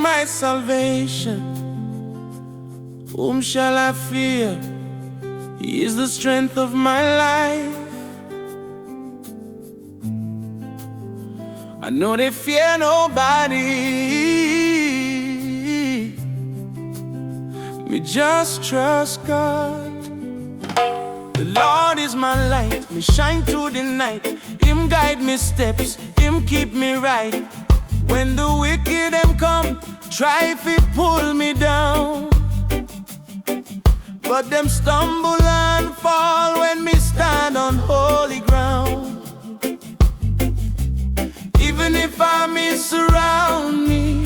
my salvation. Whom shall I fear? He is the strength of my life. I know they fear nobody. Me just trust God. The Lord is my light, me shine through the night. Him guide me steps, Him keep me right. When the wicked them come, try to pull me down, but them stumble and fall when me stand on holy ground. Even if armies surround me,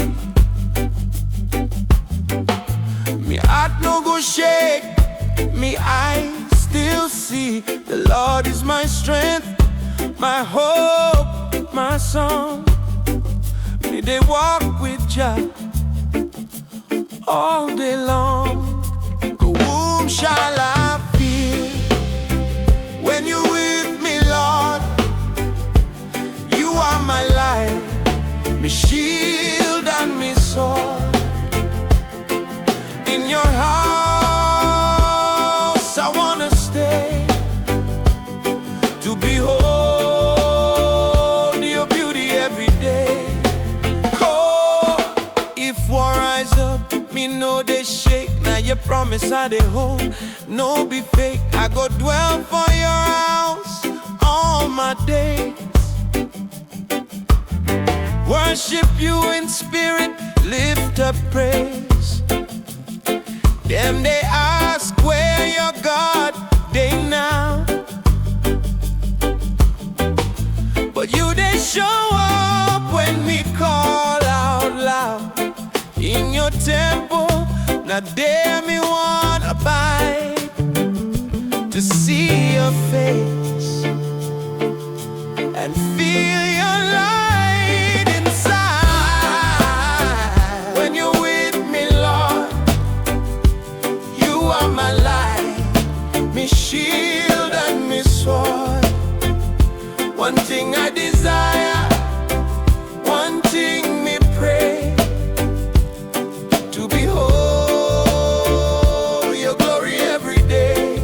me heart no go shake, me eyes still see. The Lord is my strength, my hope, my song. Me they walk with Jah all day long. Whom shall I fear? When you're with me, Lord, you are my light, me shield and me sword. In your house I wanna stay, to behold your beauty every day. Oh, if war rise up, me know they shake. Now your promise I they hold, no be fake. I go dwell for your house all my days. Worship you in spirit, lift up praise. Them they ask where your God they now, but you they show up when we call out loud. In your temple, now there me wanna abide, to see your face and feel your light inside. When you're with me, Lord, you are my light, me shield and me sword. One thing I desire, one thing me pray, to behold your glory every day.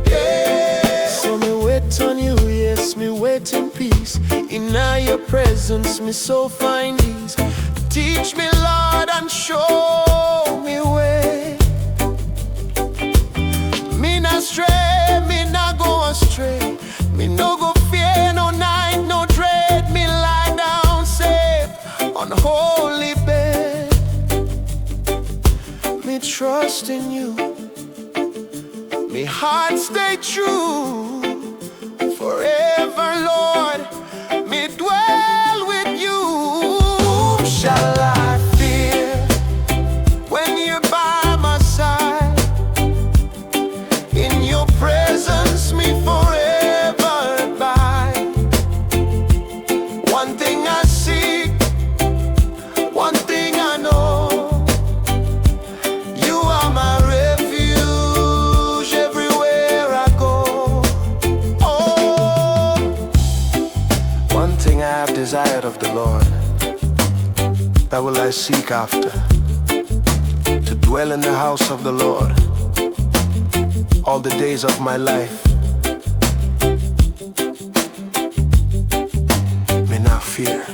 Yeah. So me wait on you, yes, me wait in peace. In your presence, me so find ease. Teach me, Lord, and show me way. Me not stray, me not go astray. Me no go fear no night, no dread. Me lie down safe on holy bed. Me trust in you, me heart stay true. Forever, Lord, me dwell with you. Whom shall I fear when you're by my side? In your presence, me forever abide. One thing I seek, one thing I know, you are my refuge everywhere I go. Oh, one thing I have desired of the Lord, that will I seek after, to dwell in the house of the Lord all the days of my life. Me not fear.